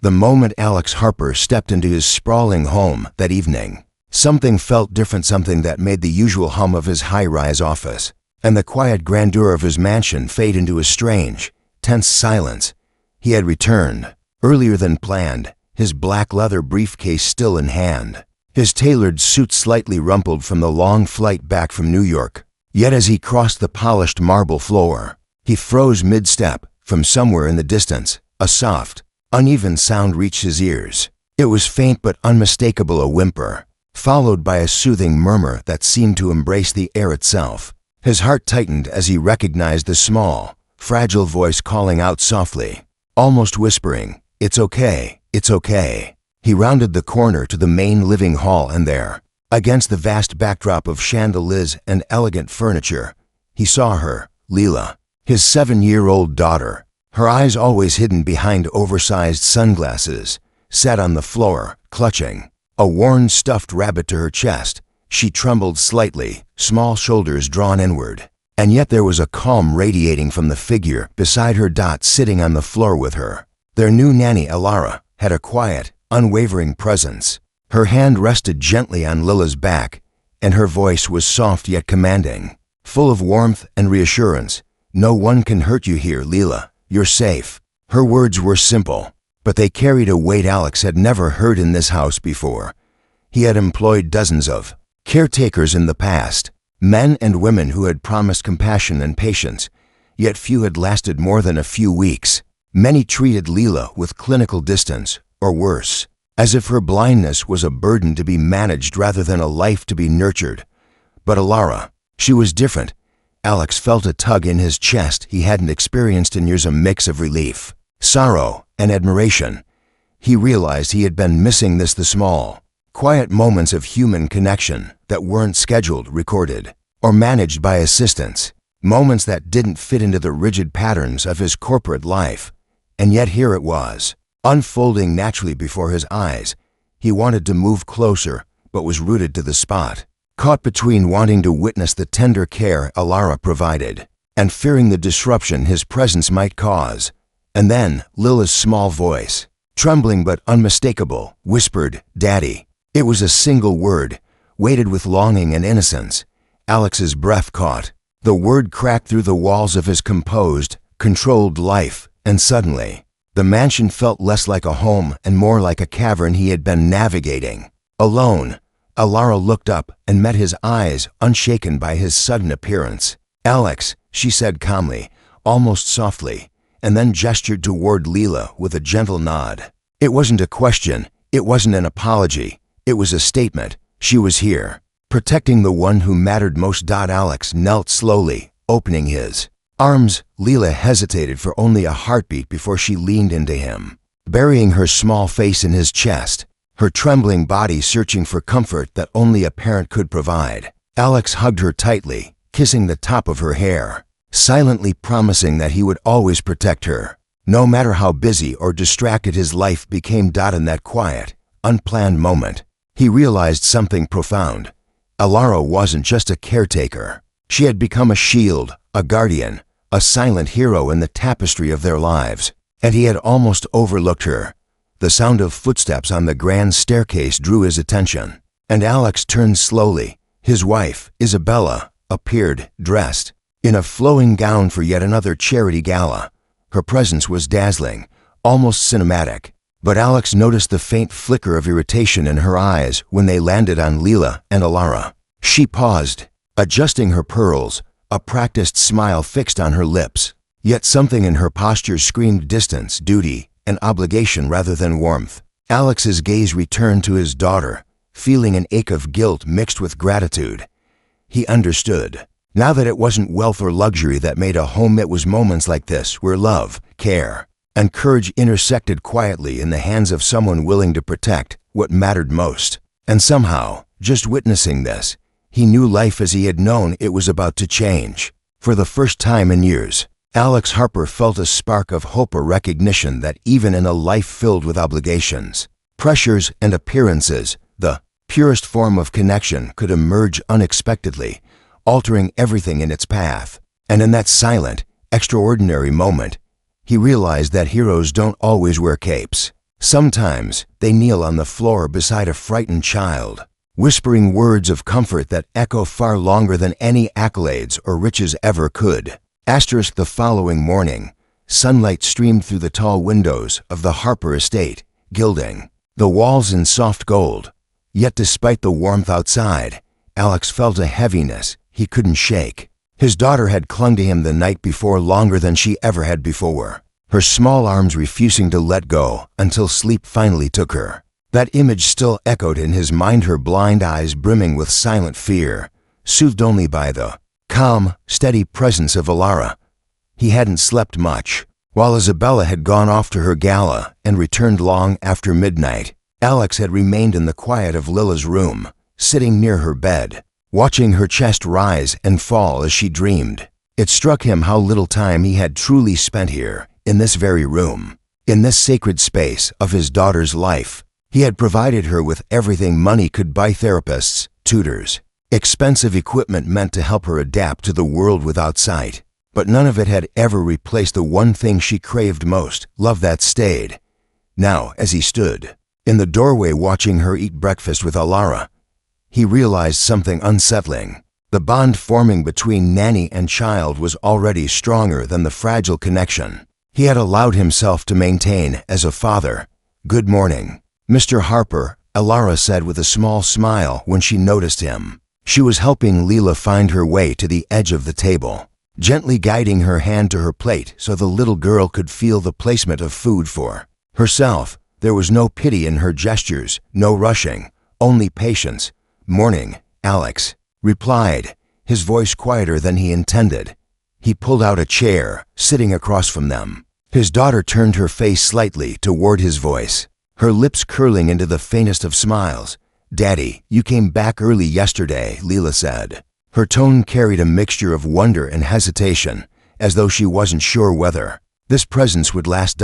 The moment Alex Harper stepped into his sprawling home that evening, something felt different, something that made the usual hum of his high-rise office and the quiet grandeur of his mansion fade into a strange, tense silence. He had returned, earlier than planned, his black leather briefcase still in hand, his tailored suit slightly rumpled from the long flight back from New York. Yet as he crossed the polished marble floor, he froze mid-step. From somewhere in the distance, a soft, uneven sound reached his ears. It was faint but unmistakable, a whimper, followed by a soothing murmur that seemed to embrace the air itself. His heart tightened as he recognized the small, fragile voice calling out softly, almost whispering, "It's okay, it's okay." He rounded the corner to the main living hall, and there, against the vast backdrop of chandeliers and elegant furniture, he saw her, Leela, his 7-year-old daughter. Her eyes, always hidden behind oversized sunglasses, sat on the floor, clutching a worn stuffed rabbit to her chest. She trembled slightly, small shoulders drawn inward, and yet there was a calm radiating from the figure beside her. Sitting on the floor with her, their new nanny Alara had a quiet, unwavering presence. Her hand rested gently on Lila's back, and her voice was soft yet commanding, full of warmth and reassurance. "No one can hurt you here, Leela. You're safe." Her words were simple, but they carried a weight Alex had never heard in this house before. He had employed dozens of caretakers in the past, men and women who had promised compassion and patience, yet few had lasted more than a few weeks. Many treated Leela with clinical distance, or worse, as if her blindness was a burden to be managed rather than a life to be nurtured. But Alara, she was different. Alex felt a tug in his chest he hadn't experienced in years, a mix of relief, sorrow, and admiration. He realized he had been missing the small, quiet moments of human connection that weren't scheduled, recorded, or managed by assistants, moments that didn't fit into the rigid patterns of his corporate life. And yet here it was, unfolding naturally before his eyes. He wanted to move closer, but was rooted to the spot, caught between wanting to witness the tender care Alara provided and fearing the disruption his presence might cause. And then Lila's small voice, trembling but unmistakable, whispered, "Daddy." It was a single word, weighted with longing and innocence. Alex's breath caught. The word cracked through the walls of his composed, controlled life, and suddenly, the mansion felt less like a home and more like a cavern he had been navigating alone. Alara looked up and met his eyes, unshaken by his sudden appearance. "Alex," she said calmly, almost softly, and then gestured toward Leela with a gentle nod. It wasn't a question, it wasn't an apology, it was a statement. She was here, protecting the one who mattered most. Alex knelt slowly, opening his arms. Leela hesitated for only a heartbeat before she leaned into him, burying her small face in his chest, her trembling body searching for comfort that only a parent could provide. Alex hugged her tightly, kissing the top of her hair, silently promising that he would always protect her, no matter how busy or distracted his life became. In that quiet, unplanned moment, he realized something profound. Alara wasn't just a caretaker. She had become a shield, a guardian, a silent hero in the tapestry of their lives, and he had almost overlooked her. The sound of footsteps on the grand staircase drew his attention, and Alex turned slowly. His wife, Isabella, appeared, dressed in a flowing gown for yet another charity gala. Her presence was dazzling, almost cinematic, but Alex noticed the faint flicker of irritation in her eyes when they landed on Leela and Alara. She paused, adjusting her pearls, a practiced smile fixed on her lips, yet something in her posture screamed distance, duty, and obligation rather than warmth. Alex's gaze returned to his daughter, feeling an ache of guilt mixed with gratitude. He understood. Now that it wasn't wealth or luxury that made a home, it was moments like this where love, care, and courage intersected quietly in the hands of someone willing to protect what mattered most. And somehow, just witnessing this, he knew life as he had known it was about to change. For the first time in years, Alex Harper felt a spark of hope, a recognition that even in a life filled with obligations, pressures, and appearances, the purest form of connection could emerge unexpectedly, altering everything in its path. And in that silent, extraordinary moment, he realized that heroes don't always wear capes. Sometimes they kneel on the floor beside a frightened child, whispering words of comfort that echo far longer than any accolades or riches ever could. Asterisk the following morning, sunlight streamed through the tall windows of the Harper estate, gilding the walls in soft gold. Yet despite the warmth outside, Alex felt a heaviness he couldn't shake. His daughter had clung to him the night before longer than she ever had before, her small arms refusing to let go until sleep finally took her. That image still echoed in his mind, her blind eyes brimming with silent fear, soothed only by the calm, steady presence of Alara. He hadn't slept much. While Isabella had gone off to her gala and returned long after midnight, Alex had remained in the quiet of Lila's room, sitting near her bed, watching her chest rise and fall as she dreamed. It struck him how little time he had truly spent here, in this very room, in this sacred space of his daughter's life. He had provided her with everything money could buy: therapists, tutors, expensive equipment meant to help her adapt to the world without sight. But none of it had ever replaced the one thing she craved most, love that stayed. Now, as he stood in the doorway watching her eat breakfast with Alara, he realized something unsettling. The bond forming between nanny and child was already stronger than the fragile connection he had allowed himself to maintain as a father. "Good morning, Mr. Harper," Alara said with a small smile when she noticed him. She was helping Lila find her way to the edge of the table, gently guiding her hand to her plate so the little girl could feel the placement of food for herself. There was no pity in her gestures, no rushing, only patience. "Morning," Alex replied, his voice quieter than he intended. He pulled out a chair, sitting across from them. His daughter turned her face slightly toward his voice, her lips curling into the faintest of smiles. "Daddy, you came back early yesterday," Lila said. Her tone carried a mixture of wonder and hesitation, as though she wasn't sure whether this presence would last.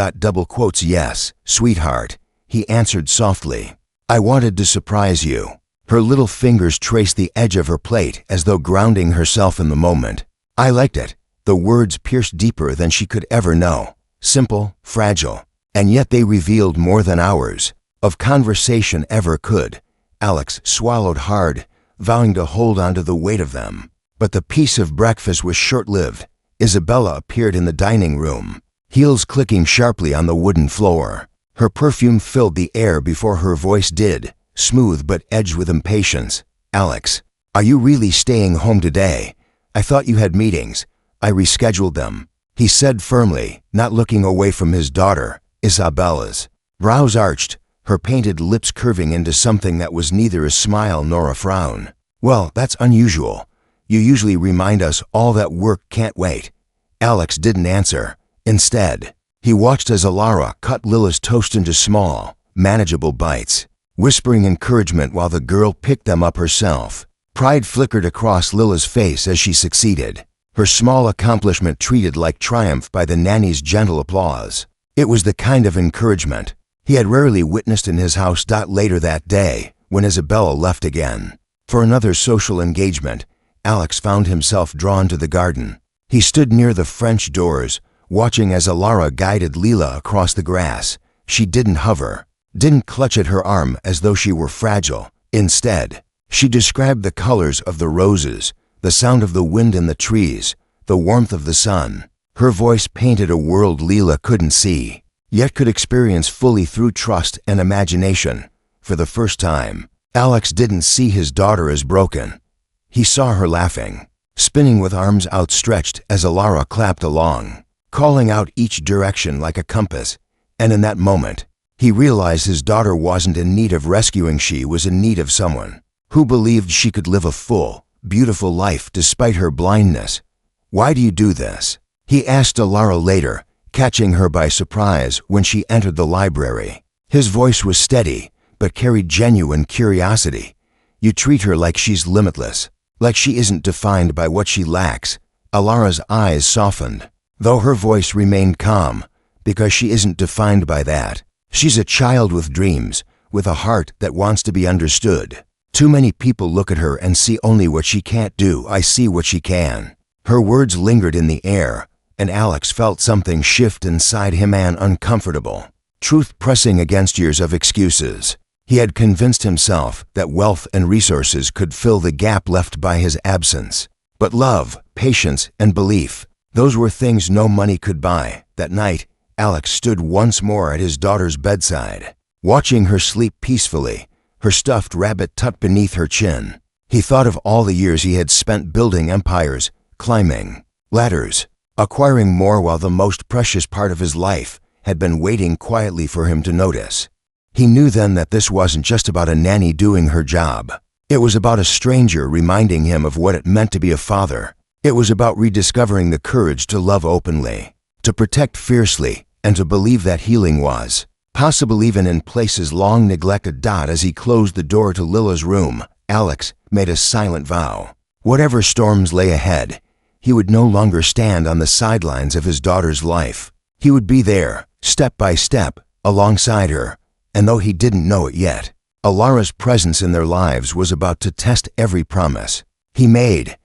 "Yes, sweetheart," he answered softly. "I wanted to surprise you." Her little fingers traced the edge of her plate as though grounding herself in the moment. "I liked it." The words pierced deeper than she could ever know. Simple, fragile, and yet they revealed more than hours of conversation ever could. Alex swallowed hard, vowing to hold on to the weight of them. But the piece of breakfast was short-lived. Isabella appeared in the dining room, heels clicking sharply on the wooden floor. Her perfume filled the air before her voice did, smooth but edged with impatience. "Alex, are you really staying home today? I thought you had meetings. I rescheduled them," he said firmly, not looking away from his daughter. Isabella's brows arched, her painted lips curving into something that was neither a smile nor a frown. "Well, that's unusual. You usually remind us all that work can't wait." Alex didn't answer. Instead, he watched as Alara cut Lila's toast into small, manageable bites, whispering encouragement while the girl picked them up herself. Pride flickered across Lila's face as she succeeded, her small accomplishment treated like triumph by the nanny's gentle applause. It was the kind of encouragement he had rarely witnessed in his house. Later that day, when Isabella left again for another social engagement, Alex found himself drawn to the garden. He stood near the French doors, watching as Alara guided Lila across the grass. She didn't hover, didn't clutch at her arm as though she were fragile. Instead, she described the colors of the roses, the sound of the wind in the trees, the warmth of the sun. Her voice painted a world Lila couldn't see, yet could experience fully through trust and imagination. For the first time, Alex didn't see his daughter as broken. He saw her laughing, spinning with arms outstretched as Alara clapped along, calling out each direction like a compass. And in that moment, he realized his daughter wasn't in need of rescuing. She was in need of someone who believed she could live a full, beautiful life despite her blindness. "Why do you do this?" he asked Alara later, catching her by surprise when she entered the library. His voice was steady, but carried genuine curiosity. "You treat her like she's limitless, like she isn't defined by what she lacks." Alara's eyes softened, though her voice remained calm, "because she isn't defined by that. She's a child with dreams, with a heart that wants to be understood. Too many people look at her and see only what she can't do. I see what she can." Her words lingered in the air, and Alex felt something shift inside him, an uncomfortable truth pressing against years of excuses. He had convinced himself that wealth and resources could fill the gap left by his absence. But love, patience, and belief, those were things no money could buy. That night, Alex stood once more at his daughter's bedside, watching her sleep peacefully, her stuffed rabbit tucked beneath her chin. He thought of all the years he had spent building empires, climbing ladders, acquiring more, while the most precious part of his life had been waiting quietly for him to notice. He knew then that this wasn't just about a nanny doing her job. It was about a stranger reminding him of what it meant to be a father. It was about rediscovering the courage to love openly, to protect fiercely, and to believe that healing was possible even in places long neglected. As he closed the door to Lila's room, Alex made a silent vow. Whatever storms lay ahead, he would no longer stand on the sidelines of his daughter's life. He would be there, step by step, alongside her. And though he didn't know it yet, Alara's presence in their lives was about to test every promise he made,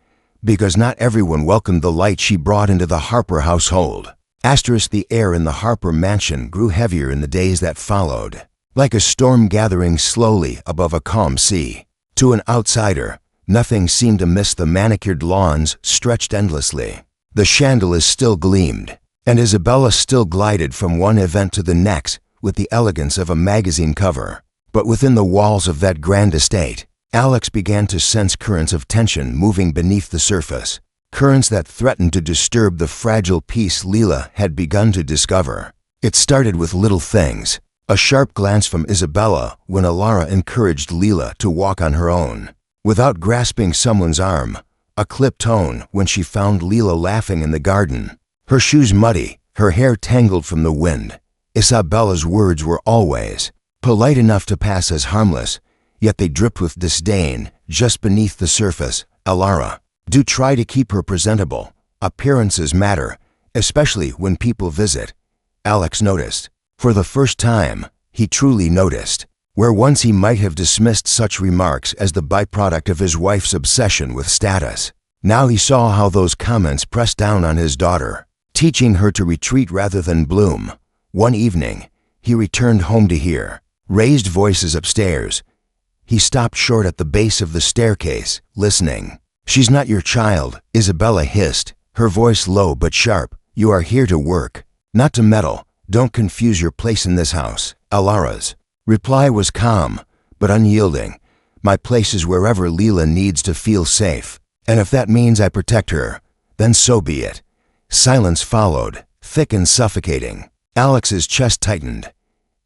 because not everyone welcomed the light she brought into the Harper household. The air in the Harper mansion grew heavier in the days that followed, like a storm gathering slowly above a calm sea. To an outsider, nothing seemed amiss. The manicured lawns stretched endlessly. The chandeliers still gleamed, and Isabella still glided from one event to the next with the elegance of a magazine cover. But within the walls of that grand estate, Alex began to sense currents of tension moving beneath the surface, currents that threatened to disturb the fragile peace Lila had begun to discover. It started with little things: a sharp glance from Isabella when Alara encouraged Lila to walk on her own, without grasping someone's arm; a clipped tone when she found Lila laughing in the garden, her shoes muddy, her hair tangled from the wind. Isabella's words were always polite enough to pass as harmless, yet they dripped with disdain just beneath the surface. Alara, do try to keep her presentable. Appearances matter, especially when people visit. Alex noticed. For the first time, he truly noticed. Where once he might have dismissed such remarks as the byproduct of his wife's obsession with status, now he saw how those comments pressed down on his daughter, teaching her to retreat rather than bloom. One evening, he returned home to hear raised voices upstairs. He stopped short at the base of the staircase, listening. "She's not your child," Isabella hissed, her voice low but sharp. "You are here to work, not to meddle. Don't confuse your place in this house." Alara's reply was calm, but unyielding. "My place is wherever Lila needs to feel safe, and if that means I protect her, then so be it." Silence followed, thick and suffocating. Alex's chest tightened.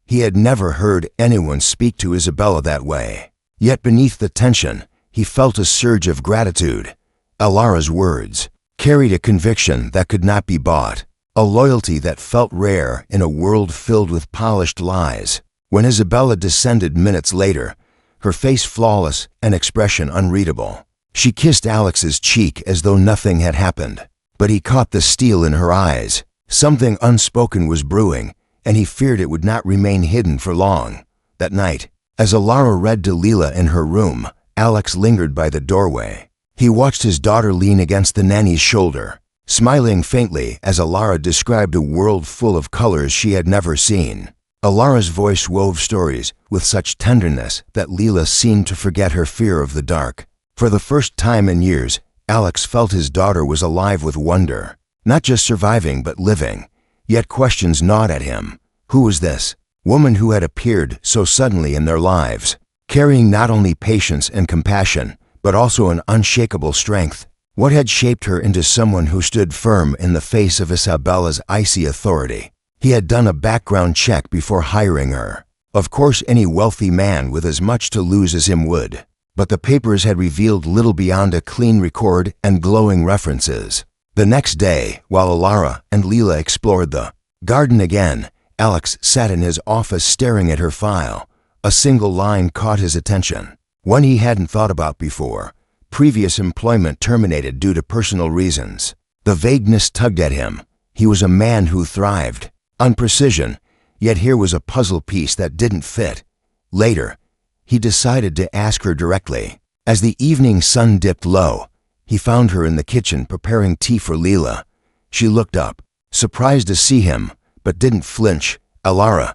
He had never heard anyone speak to Isabella that way. Yet beneath the tension, he felt a surge of gratitude. Alara's words carried a conviction that could not be bought, a loyalty that felt rare in a world filled with polished lies. When Isabella descended minutes later, her face flawless and expression unreadable, she kissed Alex's cheek as though nothing had happened. But he caught the steel in her eyes. Something unspoken was brewing, and he feared it would not remain hidden for long. That night, as Alara read to Lila in her room, Alex lingered by the doorway. He watched his daughter lean against the nanny's shoulder, smiling faintly as Alara described a world full of colors she had never seen. Alara's voice wove stories with such tenderness that Lila seemed to forget her fear of the dark. For the first time in years, Alex felt his daughter was alive with wonder, not just surviving but living. Yet questions gnawed at him. Who was this woman who had appeared so suddenly in their lives, carrying not only patience and compassion, but also an unshakable strength? What had shaped her into someone who stood firm in the face of Isabella's icy authority? He had done a background check before hiring her. Of course, any wealthy man with as much to lose as him would. But the papers had revealed little beyond a clean record and glowing references. The next day, while Alara and Lila explored the garden again, Alex sat in his office staring at her file. A single line caught his attention, one he hadn't thought about before. Previous employment terminated due to personal reasons. The vagueness tugged at him. He was a man who thrived on precision, yet here was a puzzle piece that didn't fit. Later, he decided to ask her directly. As the evening sun dipped low, he found her in the kitchen preparing tea for Lila. She looked up, surprised to see him, but didn't flinch. "Alara,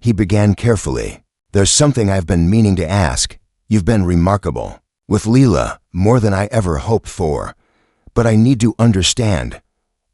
He began carefully. There's something I've been meaning to ask. You've been remarkable. With Leela, more than I ever hoped for. But I need to understand.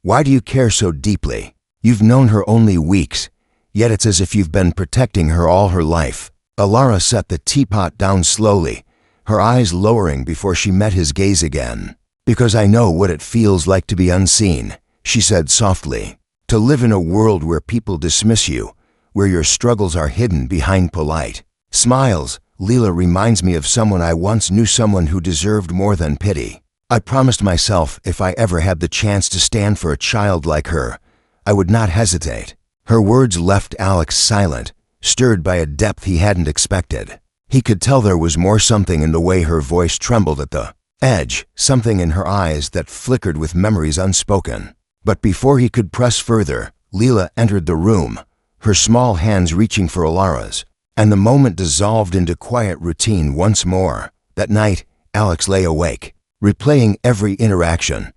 Why do you care so deeply? You've known her only weeks, yet it's as if you've been protecting her all her life. Alara set the teapot down slowly, her eyes lowering before she met his gaze again. Because I know what it feels like to be unseen, she said softly. To live in a world where people dismiss you, where your struggles are hidden behind polite smiles. Leela reminds me of someone I once knew, someone who deserved more than pity. I promised myself if I ever had the chance to stand for a child like her, I would not hesitate. Her words left Alex silent, stirred by a depth he hadn't expected. He could tell there was more, something in the way her voice trembled at the edge, something in her eyes that flickered with memories unspoken. But before he could press further, Leela entered the room, her small hands reaching for Alara's, and the moment dissolved into quiet routine once more. That night, Alex lay awake, replaying every interaction.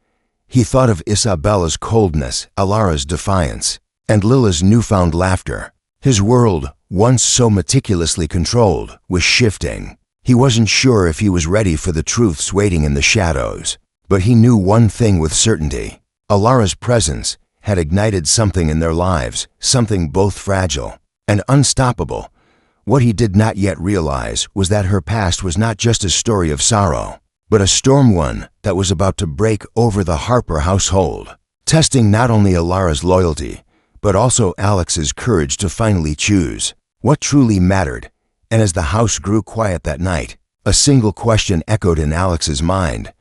He thought of Isabella's coldness, Alara's defiance, and Lila's newfound laughter. His world, once so meticulously controlled, was shifting. He wasn't sure if he was ready for the truths waiting in the shadows, but he knew one thing with certainty. Alara's presence had ignited something in their lives, something both fragile and unstoppable. What he did not yet realize was that her past was not just a story of sorrow, but a storm, one that was about to break over the Harper household, testing not only Alara's loyalty, but also Alex's courage to finally choose what truly mattered. And as the house grew quiet that night, a single question echoed in Alex's mind.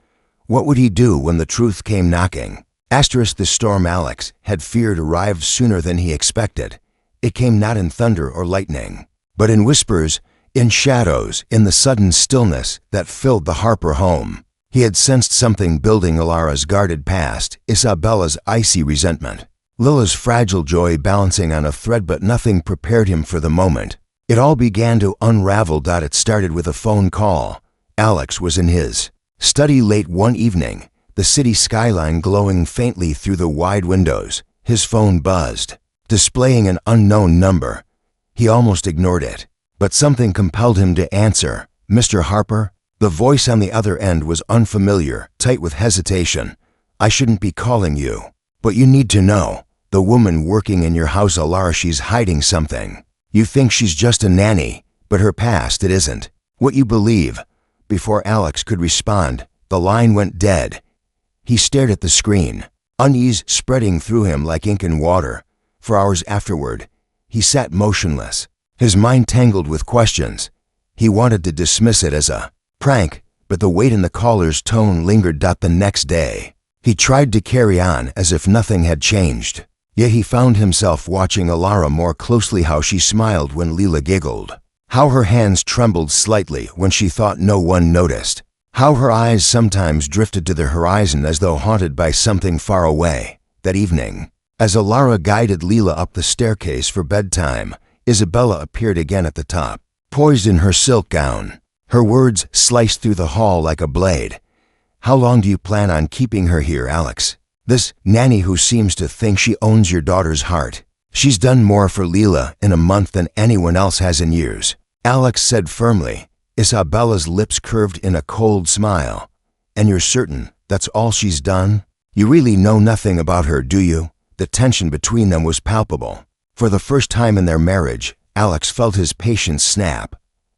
What would he do when the truth came knocking? The storm Alex had feared arrived sooner than he expected. It came not in thunder or lightning, but in whispers, in shadows, in the sudden stillness that filled the Harper home. He had sensed something building: Alara's guarded past, Isabella's icy resentment, Lila's fragile joy balancing on a thread, but nothing prepared him for the moment. It all began to unravel. It started with a phone call. Alex was in his study late one evening, the city skyline glowing faintly through the wide windows. His phone buzzed, displaying an unknown number. He almost ignored it, but something compelled him to answer. Mr. Harper? The voice on the other end was unfamiliar, tight with hesitation. I shouldn't be calling you, but you need to know. The woman working in your house, Alara, she's hiding something. You think she's just a nanny, but her past, it isn't what you believe. Before Alex could respond, the line went dead. He stared at the screen, unease spreading through him like ink in water. For hours afterward, he sat motionless, his mind tangled with questions. He wanted to dismiss it as a prank, but the weight in the caller's tone lingered. The next day, he tried to carry on as if nothing had changed. Yet he found himself watching Alara more closely, how she smiled when Leela giggled, how her hands trembled slightly when she thought no one noticed, how her eyes sometimes drifted to the horizon as though haunted by something far away. That evening, as Alara guided Leela up the staircase for bedtime, Isabella appeared again at the top, poised in her silk gown. Her words sliced through the hall like a blade. How long do you plan on keeping her here, Alex? This nanny who seems to think she owns your daughter's heart. She's done more for Leela in a month than anyone else has in years, Alex said firmly. Isabella's lips curved in a cold smile. And you're certain that's all she's done? You really know nothing about her, do you? The tension between them was palpable. For the first time in their marriage, Alex felt his patience snap.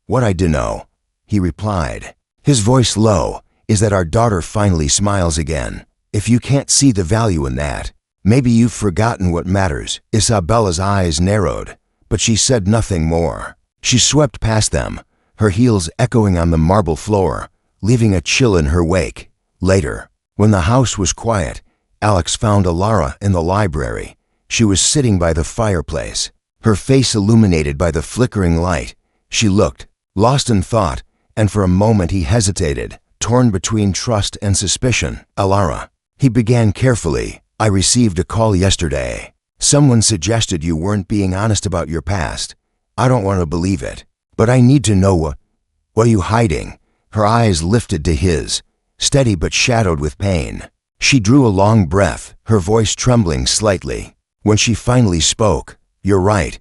What I do know, he replied, his voice low, is that our daughter finally smiles again. If you can't see the value in that, maybe you've forgotten what matters. Isabella's eyes narrowed, but she said nothing more. She swept past them, her heels echoing on the marble floor, leaving a chill in her wake. Later, when the house was quiet, Alex found Alara in the library. She was sitting by the fireplace, her face illuminated by the flickering light. She looked, lost in thought, and for a moment he hesitated, torn between trust and suspicion. Alara, he began carefully, I received a call yesterday. Someone suggested you weren't being honest about your past. I don't want to believe it, but I need to know what are you hiding? Her eyes lifted to his, steady but shadowed with pain. She drew a long breath, her voice trembling slightly. When she finally spoke, you're right.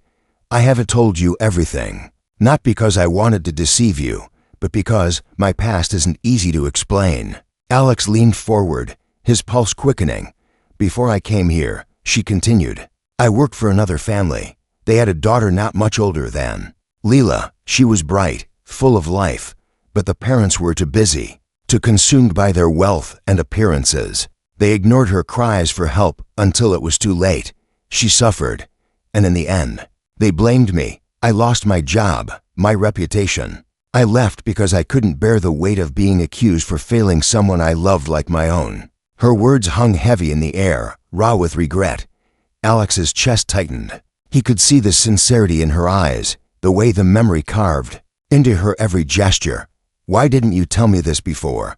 I haven't told you everything. Not because I wanted to deceive you, but because my past isn't easy to explain." Alex leaned forward, his pulse quickening. "Before I came here," she continued, "I worked for another family. They had a daughter not much older than Leela. She was bright, full of life, but the parents were too busy, too consumed by their wealth and appearances. They ignored her cries for help until it was too late. She suffered, and in the end, they blamed me. I lost my job, my reputation. I left because I couldn't bear the weight of being accused for failing someone I loved like my own." Her words hung heavy in the air, raw with regret. Alex's chest tightened. He could see the sincerity in her eyes, the way the memory carved into her every gesture. "Why didn't you tell me this before?"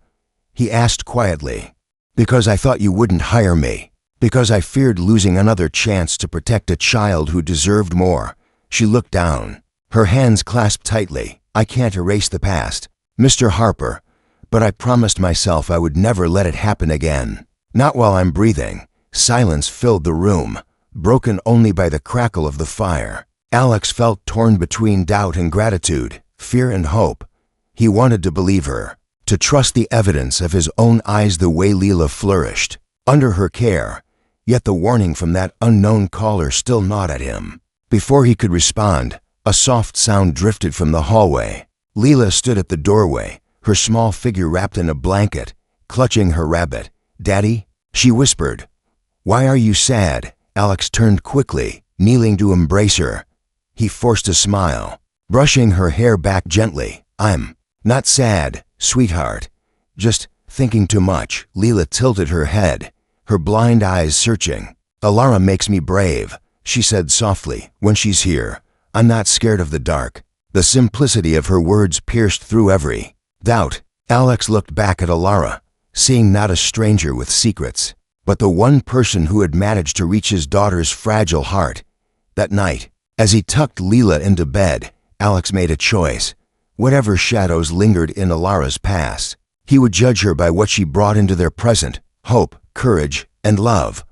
he asked quietly. "Because I thought you wouldn't hire me. Because I feared losing another chance to protect a child who deserved more." She looked down, her hands clasped tightly. "I can't erase the past, Mr. Harper, but I promised myself I would never let it happen again. Not while I'm breathing." Silence filled the room, broken only by the crackle of the fire. Alex felt torn between doubt and gratitude, fear and hope. He wanted to believe her, to trust the evidence of his own eyes the way Leela flourished, under her care, yet the warning from that unknown caller still gnawed at him. Before he could respond, a soft sound drifted from the hallway. Leela stood at the doorway, her small figure wrapped in a blanket, clutching her rabbit. "Daddy?" she whispered. "Why are you sad?" Alex turned quickly, kneeling to embrace her. He forced a smile, brushing her hair back gently. "I'm not sad, sweetheart. Just thinking too much." Leela tilted her head, her blind eyes searching. "Alara makes me brave," she said softly. "When she's here, I'm not scared of the dark." The simplicity of her words pierced through every doubt. Alex looked back at Alara, seeing not a stranger with secrets, but the one person who had managed to reach his daughter's fragile heart. That night, as he tucked Leela into bed, Alex made a choice. Whatever shadows lingered in Alara's past, he would judge her by what she brought into their present: hope, courage, and love.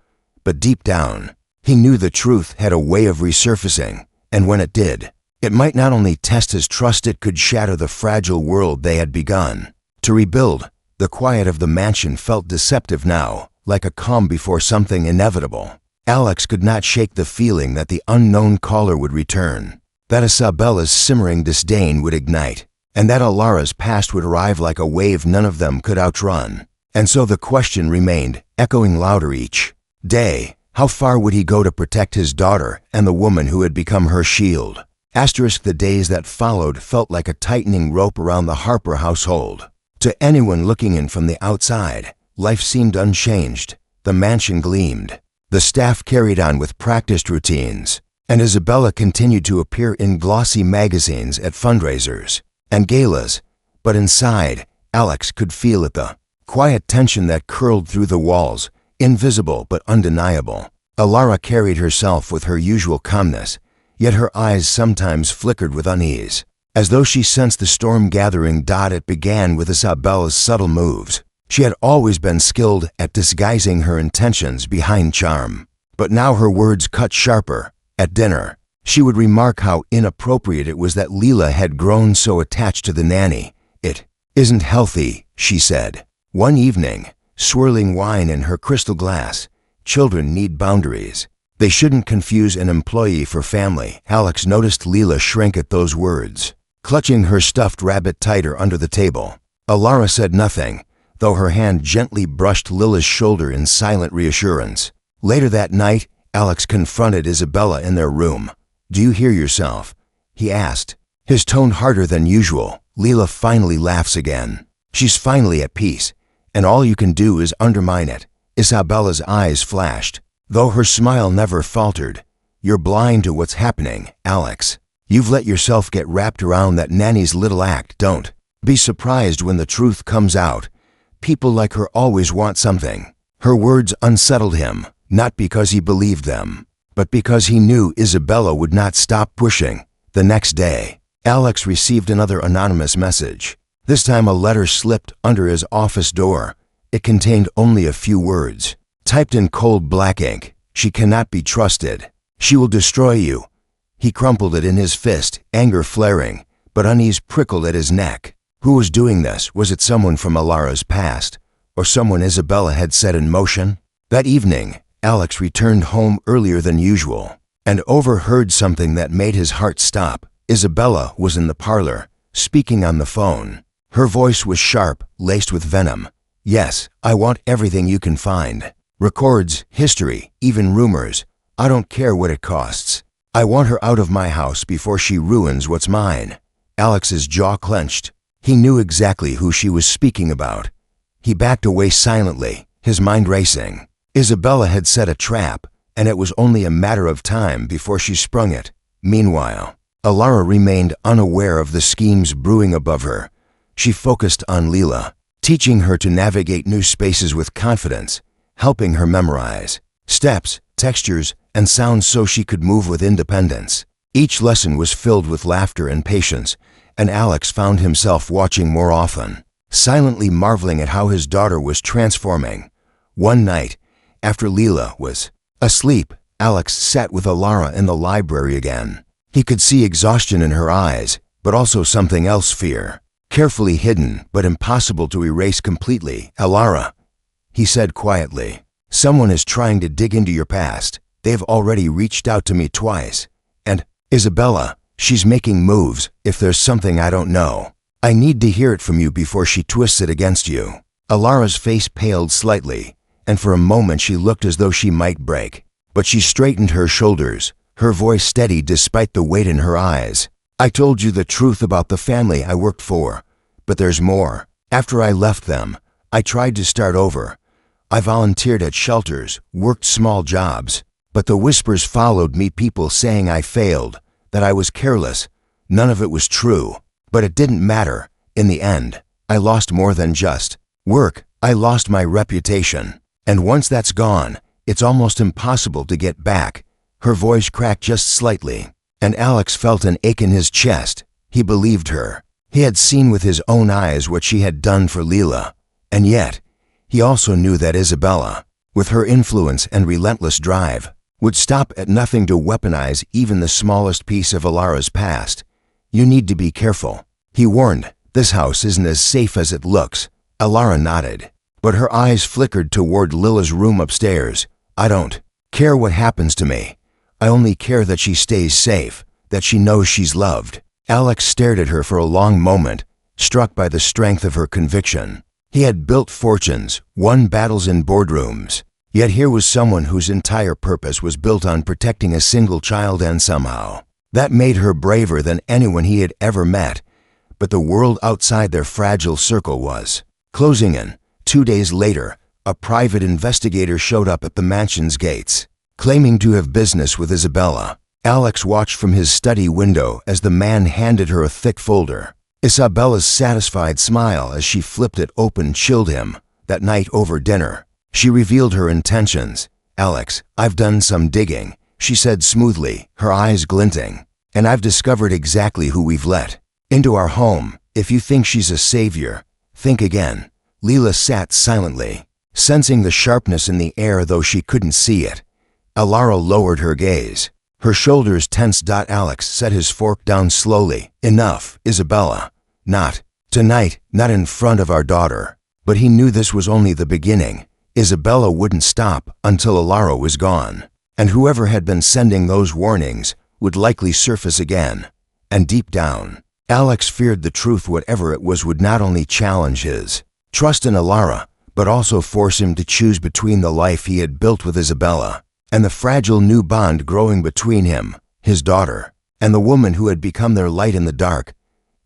But deep down, he knew the truth had a way of resurfacing, and when it did, it might not only test his trust, it could shatter the fragile world they had begun to rebuild. The quiet of the mansion felt deceptive now, like a calm before something inevitable. Alex could not shake the feeling that the unknown caller would return, that Isabella's simmering disdain would ignite, and that Alara's past would arrive like a wave none of them could outrun. And so the question remained, echoing louder each day: how far would he go to protect his daughter and the woman who had become her shield? The days that followed felt like a tightening rope around the Harper household. To anyone looking in from the outside, life seemed unchanged. The mansion gleamed. The staff carried on with practiced routines, and Isabella continued to appear in glossy magazines at fundraisers and galas. But inside, Alex could feel it, the quiet tension that curled through the walls, invisible but undeniable. Alara carried herself with her usual calmness, yet her eyes sometimes flickered with unease, as though she sensed the storm gathering. It began with Isabella's subtle moves. She had always been skilled at disguising her intentions behind charm, but now her words cut sharper. At dinner, she would remark how inappropriate it was that Leela had grown so attached to the nanny. "It isn't healthy," she said. One evening, swirling wine in her crystal glass, "Children need boundaries. They shouldn't confuse an employee for family." Alex noticed Leela shrink at those words, clutching her stuffed rabbit tighter under the table. Alara said nothing, though her hand gently brushed Lila's shoulder in silent reassurance. Later that night, Alex confronted Isabella in their room. "Do you hear yourself?" he asked, his tone harder than usual. "Leela finally laughs again. She's finally at peace, and all you can do is undermine it." Isabella's eyes flashed, though her smile never faltered. "You're blind to what's happening, Alex. You've let yourself get wrapped around that nanny's little act. Don't be surprised when the truth comes out. People like her always want something." Her words unsettled him, not because he believed them, but because he knew Isabella would not stop pushing. The next day, Alex received another anonymous message. This time a letter slipped under his office door. It contained only a few words, typed in cold black ink. "She cannot be trusted. She will destroy you." He crumpled it in his fist, anger flaring, but unease prickled at his neck. Who was doing this? Was it someone from Alara's past, or someone Isabella had set in motion? That evening, Alex returned home earlier than usual and overheard something that made his heart stop. Isabella was in the parlor, speaking on the phone. Her voice was sharp, laced with venom. "Yes, I want everything you can find. Records, history, even rumors. I don't care what it costs. I want her out of my house before she ruins what's mine." Alex's jaw clenched. He knew exactly who she was speaking about. He backed away silently, his mind racing. Isabella had set a trap, and it was only a matter of time before she sprung it. Meanwhile, Alara remained unaware of the schemes brewing above her. She focused on Leela, teaching her to navigate new spaces with confidence, helping her memorize steps, textures, and sounds so she could move with independence. Each lesson was filled with laughter and patience, and Alex found himself watching more often, silently marveling at how his daughter was transforming. One night, after Leela was asleep, Alex sat with Alara in the library again. He could see exhaustion in her eyes, but also something else, fear. Carefully hidden, but impossible to erase completely. "Alara," he said quietly, "someone is trying to dig into your past. They've already reached out to me twice. And, Isabella, she's making moves. If there's something I don't know, I need to hear it from you before she twists it against you." Alara's face paled slightly, and for a moment she looked as though she might break. But she straightened her shoulders, her voice steady despite the weight in her eyes. "I told you the truth about the family I worked for, but there's more. After I left them, I tried to start over. I volunteered at shelters, worked small jobs, but the whispers followed me, people saying I failed, that I was careless. None of it was true, but it didn't matter. In the end, I lost more than just work. I lost my reputation. And once that's gone, it's almost impossible to get back." Her voice cracked just slightly, and Alex felt an ache in his chest. He believed her. He had seen with his own eyes what she had done for Leela, and yet, he also knew that Isabella, with her influence and relentless drive, would stop at nothing to weaponize even the smallest piece of Alara's past. "You need to be careful," he warned. "This house isn't as safe as it looks." Alara nodded, but her eyes flickered toward Lila's room upstairs. "I don't care what happens to me. I only care that she stays safe, that she knows she's loved." Alex stared at her for a long moment, struck by the strength of her conviction. He had built fortunes, won battles in boardrooms, yet here was someone whose entire purpose was built on protecting a single child, and somehow that made her braver than anyone he had ever met. But the world outside their fragile circle was closing in. 2 days later, a private investigator showed up at the mansion's gates, claiming to have business with Isabella. Alex watched from his study window as the man handed her a thick folder. Isabella's satisfied smile as she flipped it open chilled him. That night over dinner, she revealed her intentions. "Alex, I've done some digging," she said smoothly, her eyes glinting, "and I've discovered exactly who we've let into our home. If you think she's a savior, think again." Leela sat silently, sensing the sharpness in the air though she couldn't see it. Alara lowered her gaze. Her shoulders tensed. Alex set his fork down slowly. "Enough, Isabella. Not tonight, not in front of our daughter." But he knew this was only the beginning. Isabella wouldn't stop until Alara was gone, and whoever had been sending those warnings would likely surface again. And deep down, Alex feared the truth, whatever it was, would not only challenge his trust in Alara, but also force him to choose between the life he had built with Isabella and the fragile new bond growing between him, his daughter, and the woman who had become their light in the dark.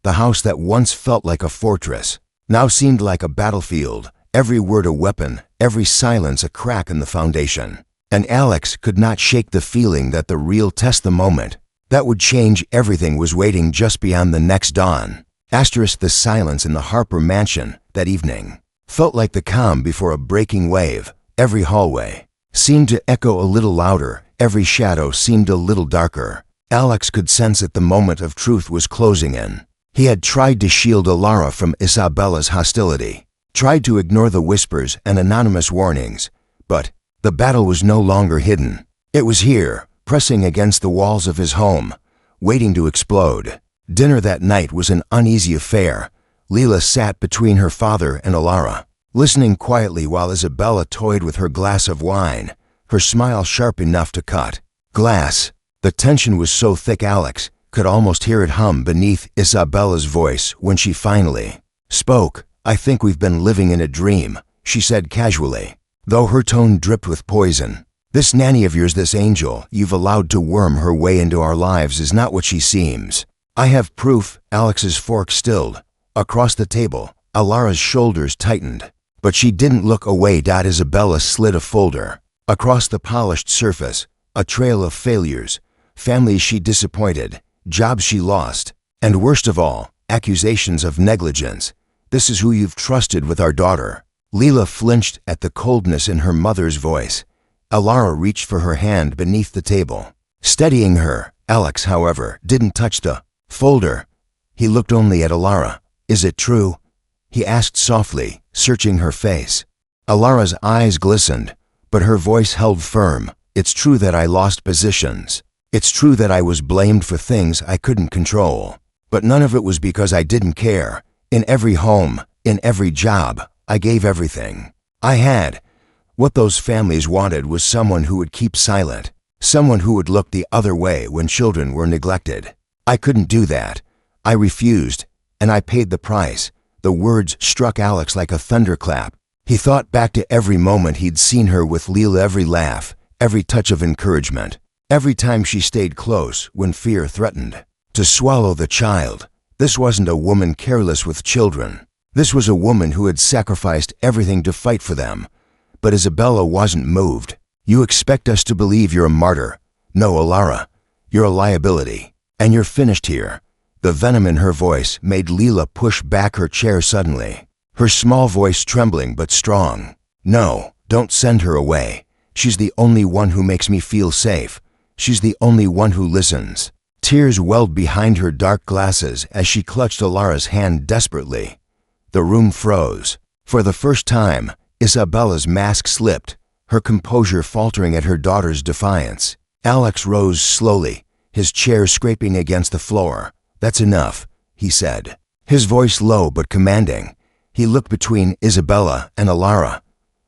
The house that once felt like a fortress now seemed like a battlefield, every word a weapon, every silence a crack in the foundation. And Alex could not shake the feeling that the real test, the moment that would change everything, was waiting just beyond the next dawn. The silence in the Harper mansion that evening felt like the calm before a breaking wave. Every hallway seemed to echo a little louder, every shadow seemed a little darker. Alex could sense that the moment of truth was closing in. He had tried to shield Alara from Isabella's hostility, tried to ignore the whispers and anonymous warnings, but the battle was no longer hidden. It was here, pressing against the walls of his home, waiting to explode. Dinner that night was an uneasy affair. Leila sat between her father and Alara, listening quietly while Isabella toyed with her glass of wine, her smile sharp enough to cut glass. The tension was so thick Alex could almost hear it hum beneath Isabella's voice when she finally spoke. "I think we've been living in a dream," she said casually, though her tone dripped with poison. "This nanny of yours, this angel you've allowed to worm her way into our lives, is not what she seems. I have proof." Alex's fork stilled. Across the table, Alara's shoulders tightened, but she didn't look away. Isabella slid a folder. Across the polished surface, a trail of failures, families she disappointed, jobs she lost, and worst of all, accusations of negligence. "This is who you've trusted with our daughter." Leila flinched at the coldness in her mother's voice. Alara reached for her hand beneath the table, steadying her. Alex, however, didn't touch the folder. He looked only at Alara. "Is it true?" he asked softly, searching her face. Alara's eyes glistened, but her voice held firm. "It's true that I lost positions. It's true that I was blamed for things I couldn't control. But none of it was because I didn't care. In every home, in every job, I gave everything I had. What those families wanted was someone who would keep silent, someone who would look the other way when children were neglected. I couldn't do that. I refused, and I paid the price." The words struck Alex like a thunderclap. He thought back to every moment he'd seen her with Leila, every laugh, every touch of encouragement, every time she stayed close when fear threatened to swallow the child. This wasn't a woman careless with children. This was a woman who had sacrificed everything to fight for them. But Isabella wasn't moved. "You expect us to believe you're a martyr? No, Alara, you're a liability. And you're finished here." The venom in her voice made Leila push back her chair suddenly, her small voice trembling but strong. "No, don't send her away. She's the only one who makes me feel safe. She's the only one who listens." Tears welled behind her dark glasses as she clutched Alara's hand desperately. The room froze. For the first time, Isabella's mask slipped, her composure faltering at her daughter's defiance. Alex rose slowly, his chair scraping against the floor. "That's enough," he said, his voice low but commanding. He looked between Isabella and Alara,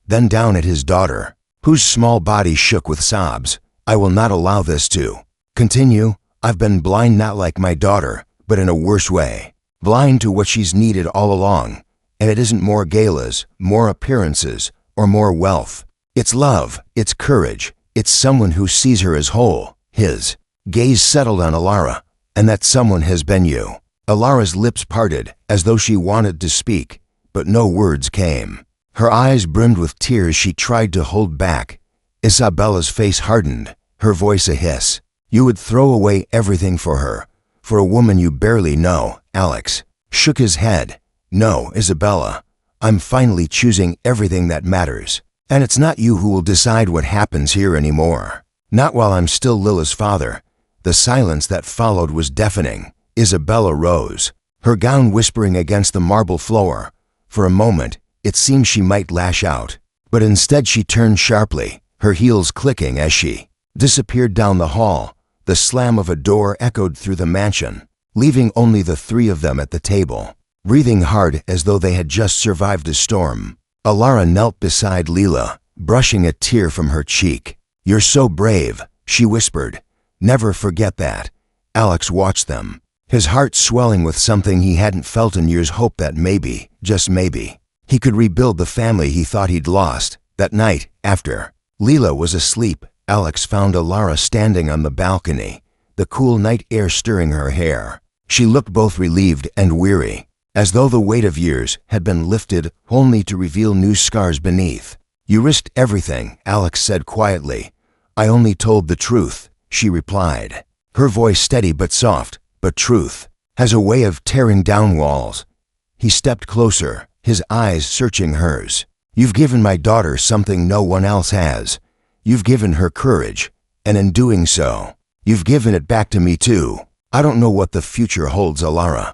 then down at his daughter, whose small body shook with sobs. "I will not allow this to continue. I've been blind, not like my daughter, but in a worse way. Blind to what she's needed all along. And it isn't more galas, more appearances, or more wealth. It's love, it's courage, it's someone who sees her as whole." His gaze settled on Alara. "And that someone has been you." Alara's lips parted as though she wanted to speak, but no words came. Her eyes brimmed with tears she tried to hold back. Isabella's face hardened, her voice a hiss. "You would throw away everything for her, for a woman you barely know." Alex shook his head. "No, Isabella, I'm finally choosing everything that matters. And it's not you who will decide what happens here anymore. Not while I'm still Lila's father." The silence that followed was deafening. Isabella rose, her gown whispering against the marble floor. For a moment, it seemed she might lash out, but instead she turned sharply, her heels clicking as she disappeared down the hall. The slam of a door echoed through the mansion, leaving only the three of them at the table, breathing hard as though they had just survived a storm. Alara knelt beside Leila, brushing a tear from her cheek. "You're so brave," she whispered. "Never forget that." Alex watched them, his heart swelling with something he hadn't felt in years, hope that maybe, just maybe, he could rebuild the family he thought he'd lost. That night, after Leila was asleep, Alex found Alara standing on the balcony, the cool night air stirring her hair. She looked both relieved and weary, as though the weight of years had been lifted only to reveal new scars beneath. "You risked everything," Alex said quietly. "I only told the truth," she replied, her voice steady but soft. "But truth has a way of tearing down walls." He stepped closer, his eyes searching hers. "You've given my daughter something no one else has. You've given her courage, and in doing so, you've given it back to me too. I don't know what the future holds, Alara,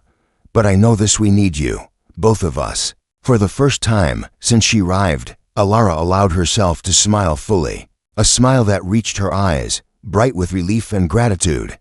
but I know this: we need you, both of us." For the first time since she arrived, Alara allowed herself to smile fully, a smile that reached her eyes, bright with relief and gratitude.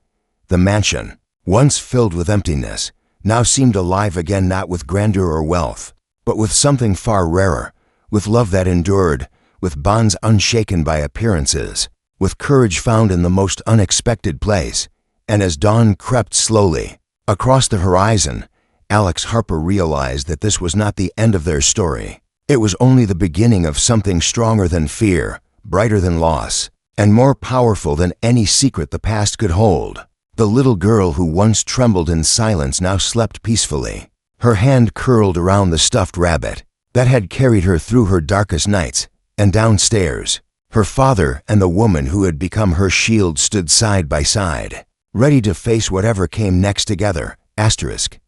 The mansion, once filled with emptiness, now seemed alive again, not with grandeur or wealth, but with something far rarer, with love that endured, with bonds unshaken by appearances, with courage found in the most unexpected place. And as dawn crept slowly across the horizon, Alex Harper realized that this was not the end of their story. It was only the beginning of something stronger than fear, brighter than loss, and more powerful than any secret the past could hold. The little girl who once trembled in silence now slept peacefully, her hand curled around the stuffed rabbit that had carried her through her darkest nights. And downstairs, her father and the woman who had become her shield stood side by side, ready to face whatever came next together. Asterisk.